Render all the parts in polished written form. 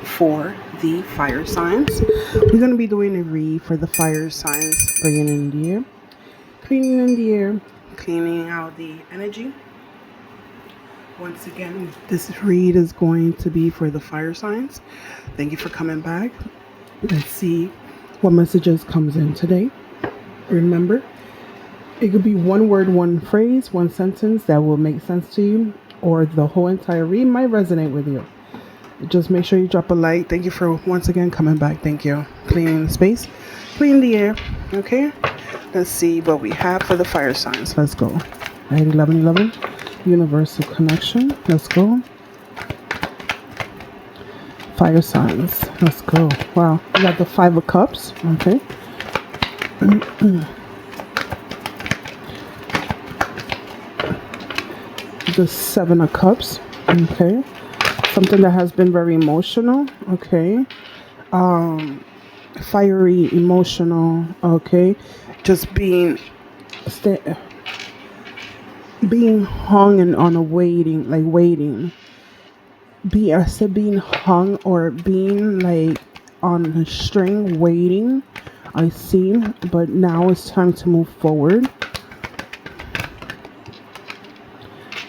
For the fire signs. We're going to be doing a read for the fire signs, bringing in the air, cleaning in the air, cleaning out the energy. Once again, this read is going to be for the fire signs. Thank you for coming back. Let's see what messages comes in today. Remember, it could be one word, one phrase, one sentence that will make sense to you, or the whole entire read might resonate with you. Just make sure you drop a like. Thank you for once again coming back. Thank you. Cleaning the space, cleaning the air. Okay. Let's see what we have for the fire signs. Let's go. 1111. Universal connection. Let's go. Fire signs. Let's go. Wow. We got the 5 of Cups. Okay. The 7 of Cups. Okay. Something that has been very emotional, okay, fiery, emotional, okay, just being hung and on a waiting, like waiting. I said being hung or being like on a string waiting. I see, but now it's time to move forward.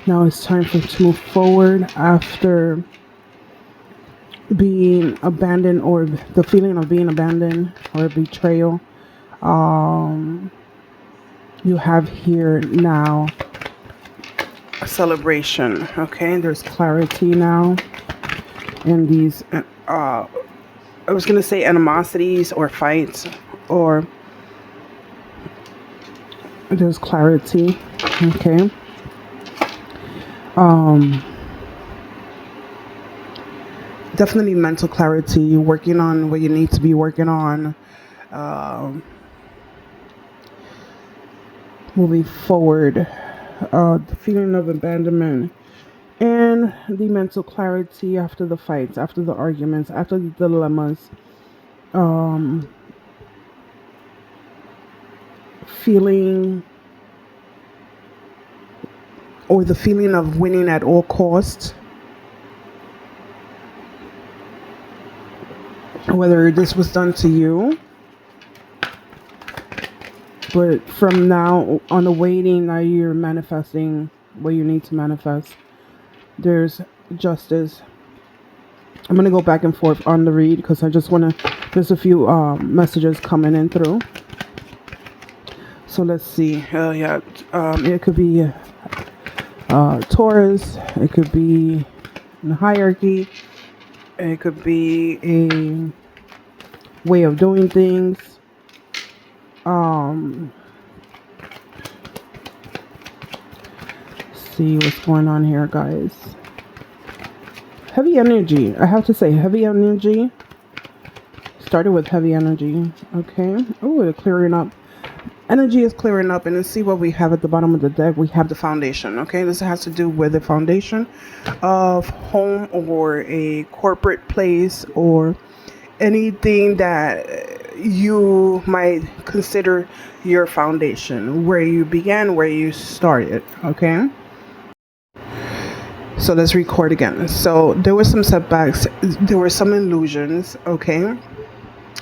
Now it's time to move forward after being abandoned, or the feeling of being abandoned or betrayal. You have here now a celebration. Okay, there's clarity now in these I was gonna say animosities or fights, or there's clarity. Okay. Definitely mental clarity, working on what you need to be working on, moving forward, the feeling of abandonment, and the mental clarity after the fights, after the arguments, after the dilemmas, feeling, or the feeling of winning at all costs. Whether this was done to you, but from now on the waiting, now you're manifesting what you need to manifest. There's justice. I'm going to go back and forth on the read because I just want to, there's a few messages coming in through. So let's see. It could be Taurus. It could be the hierarchy. It could be a way of doing things. See what's going on here, guys. Heavy energy. I have to say, heavy energy. Started with heavy energy. Okay. Oh, it's clearing up. Energy is clearing up, and let's see what we have at the bottom of the deck. We have the foundation. Okay, this has to do with the foundation of home or a corporate place or anything that you might consider your foundation, where you began, where you started. Okay, so let's record again. So there were some setbacks, there were some illusions. Okay,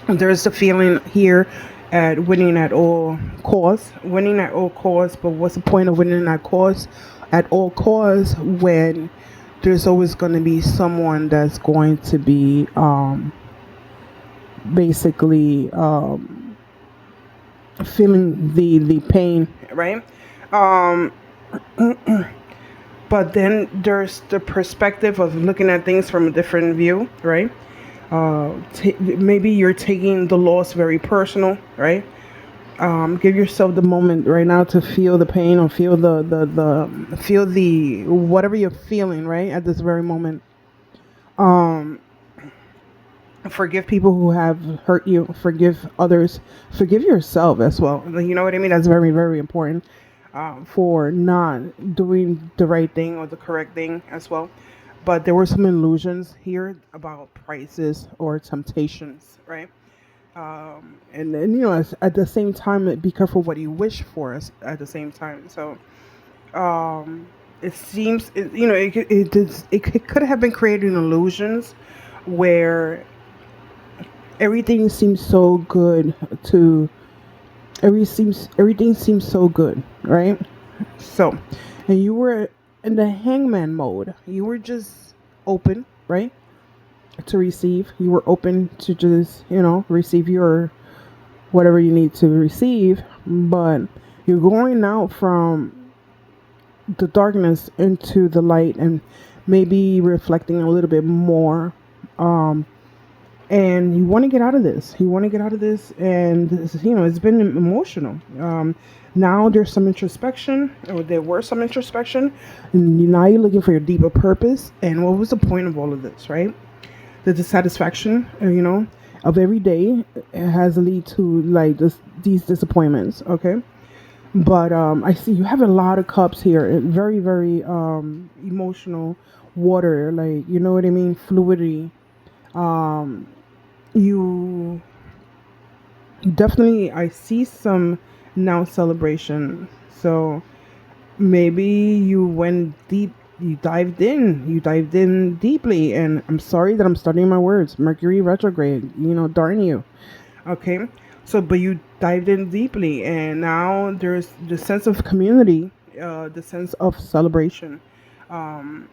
there's the feeling here at winning at all costs. Winning at all costs, but what's the point of winning at all costs when there's always going to be someone that's going to be basically feeling the pain, right? But then there's the perspective of looking at things from a different view, right? Maybe you're taking the loss very personal, right? Give yourself the moment right now to feel the pain, or feel feel the whatever you're feeling right at this very moment. Forgive people who have hurt you. Forgive others. Forgive yourself as well. You know what I mean? That's very, very important, for not doing the right thing or the correct thing as well. But there were some illusions here about prices or temptations, right? And then, at the same time, be careful what you wish for us at the same time. So it seems, it could have been creating illusions where everything seems so good to everything seems so good, right? So, and you were in the hangman mode. You were just open, right? To receive. You were open to just, receive your whatever you need to receive, but you're going out from the darkness into the light and maybe reflecting a little bit more. Um, and you want to get out of this. You want to get out of this, and this, it's been emotional. Now there's some introspection, or there were some introspection, and now you're looking for your deeper purpose. And what was the point of all of this, right? The dissatisfaction, of every day has lead to like these disappointments. Okay, but I see you have a lot of cups here. Very, very emotional water, like you know what I mean, fluidity. Um, you definitely, I see some now celebration. So maybe you went deep, you dived in deeply. And I'm sorry that I'm studying my words. Mercury retrograde, darn you. Okay. So, but you dived in deeply, and now there's the sense of community, the sense of celebration. Um,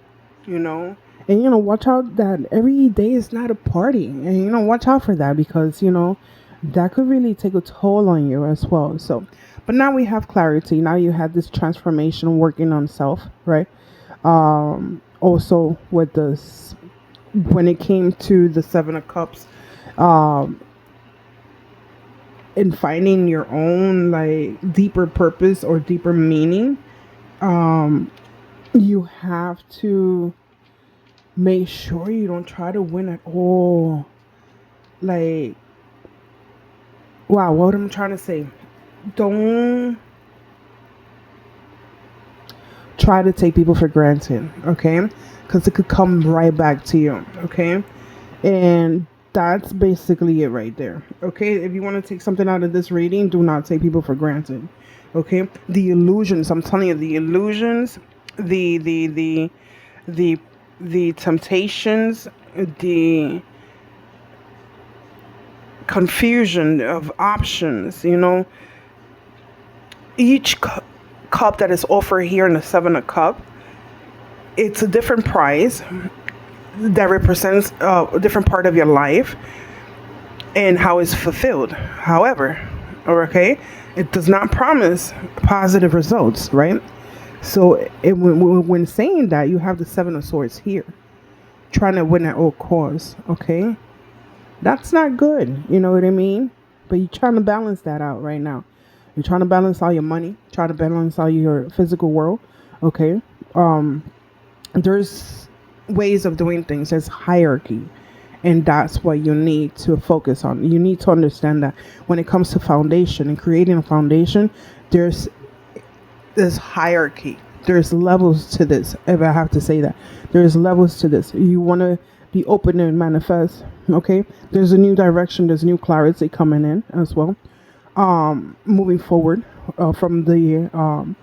you know and watch out that every day is not a party, and watch out for that, because that could really take a toll on you as well. So, but now we have clarity. Now you have this transformation working on self, right? Also with this, when it came to the 7 of Cups, um in finding your own like deeper purpose or deeper meaning, um you have to make sure you don't try to win at all. Like, wow, what I'm trying to say, don't try to take people for granted, okay? Because it could come right back to you, okay? And that's basically it right there, okay? If you want to take something out of this reading, do not take people for granted, okay? The illusions, I'm telling you, the illusions, the the temptations, the confusion of options, each cup that is offered here in the 7 of Cup, it's a different price that represents a different part of your life and how it's fulfilled. However, okay, it does not promise positive results, right? So when saying that, you have the 7 of Swords here, trying to win at all costs, okay? That's not good, you know what I mean? But you're trying to balance that out right now. You're trying to balance all your money, trying to balance all your physical world, okay? Um, there's ways of doing things. There's hierarchy, and that's what you need to focus on. You need to understand that when it comes to foundation and creating a foundation, there's hierarchy. There's levels to this. If I have to say that, there's levels to this. You want to be open and manifest. Okay, there's a new direction. There's new clarity coming in as well. Moving forward from the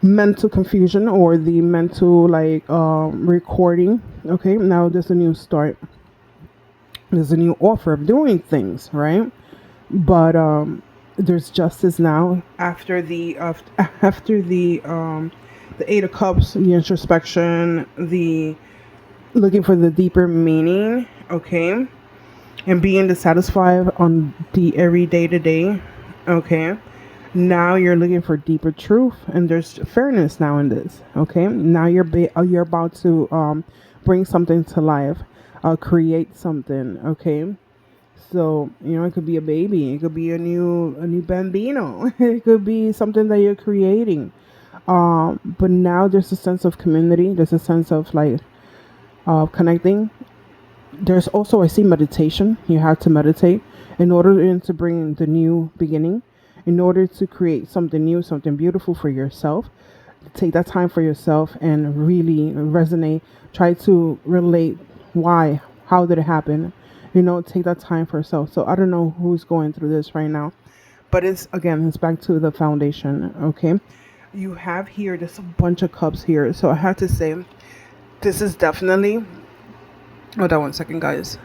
mental confusion or the mental like recording. Okay, now there's a new start. There's a new offer of doing things, right? But there's justice now after the 8 of Cups, the introspection, the looking for the deeper meaning, okay, and being dissatisfied on the everyday to day, okay. Now you're looking for deeper truth, and there's fairness now in this, okay. Now you're about to bring something to life, create something, okay. So, it could be a baby, it could be a new bambino, it could be something that you're creating. But now there's a sense of community, there's a sense of like connecting. There's also, I see, meditation. You have to meditate in order to bring the new beginning, in order to create something new, something beautiful for yourself. Take that time for yourself and really resonate. Try to relate why, how did it happen? Take that time for yourself. So I don't know who's going through this right now, but it's back to the foundation. Okay, you have here, there's a bunch of cups here. So I have to say, this is definitely Hold on one second, guys.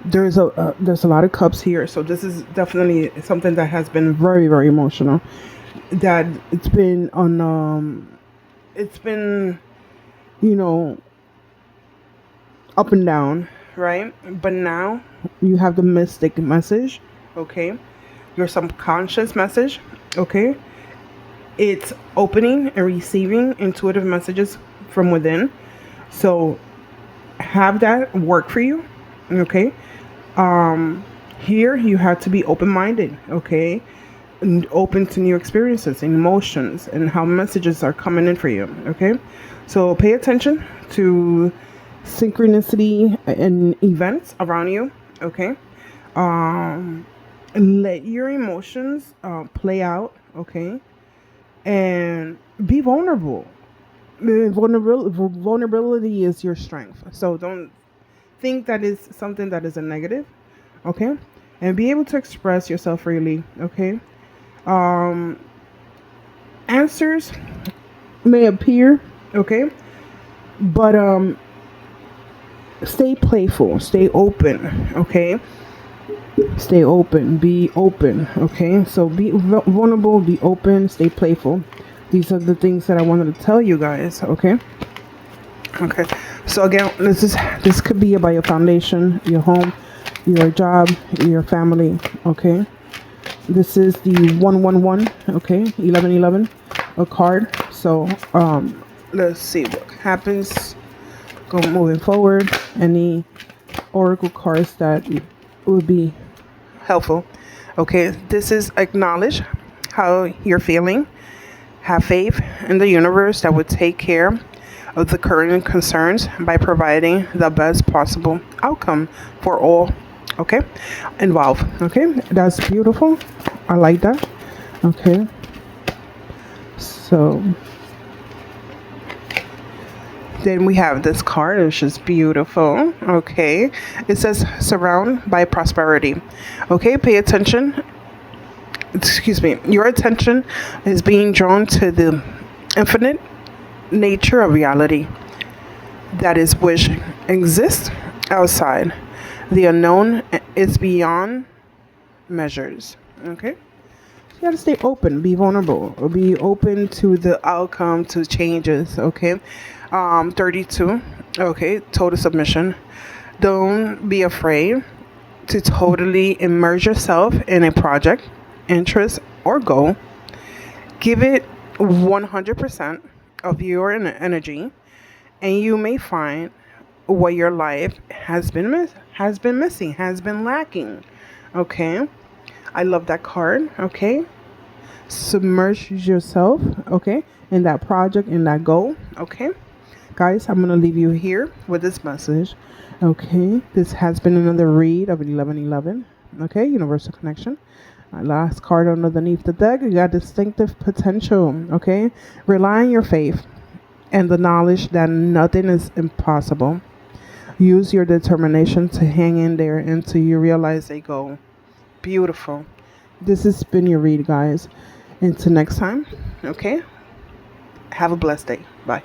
There's a lot of cups here, so this is definitely something that has been very, very emotional. That it's been, you know, up and down, right? But now you have the mystic message, okay? Your subconscious message, okay? It's opening and receiving intuitive messages from within. So have that work for you, okay? Here you have to be open-minded, okay? And open to new experiences and emotions and how messages are coming in for you, okay? So pay attention to synchronicity and events around you, okay? Let your emotions play out, okay? And be vulnerable. Vulnerability is your strength. So don't think that is something that is a negative, okay? And be able to express yourself freely, okay? Um, Answers may appear, okay? But stay playful, stay open, okay? Stay open, be open, okay? So be vulnerable, be open, stay playful. These are the things that I wanted to tell you guys, okay? Okay. So again, this could be about your foundation, your home, your job, your family, okay? This is the 111, okay? 1111, a card. So let's see what happens. Go moving forward. Any oracle cards that would be helpful. Okay, this is acknowledge how you're feeling. Have faith in the universe that would take care of the current concerns by providing the best possible outcome for all, okay, involved. Okay, that's beautiful. I like that. Okay, so then we have this card, which is beautiful. Okay, it says surround by prosperity. Okay, pay attention. Excuse me, your attention is being drawn to the infinite nature of reality, that is, which exists outside. The unknown is beyond measures, okay? You gotta stay open, be vulnerable, be open to the outcome, to changes, okay? 32, okay, total submission. Don't be afraid to totally immerse yourself in a project, interest, or goal. Give it 100% of your energy, and you may find what your life has been missing, has been lacking. Okay, I love that card. Okay, submerge yourself. Okay, in that project, in that goal. Okay, guys, I'm gonna leave you here with this message. Okay, this has been another read of 1111. Okay, Universal Connection. Last card underneath the deck, you got distinctive potential. Okay, rely on your faith and the knowledge that nothing is impossible. Use your determination to hang in there until you realize a goal. Beautiful. This has been your read, guys. Until next time, okay? Have a blessed day. Bye.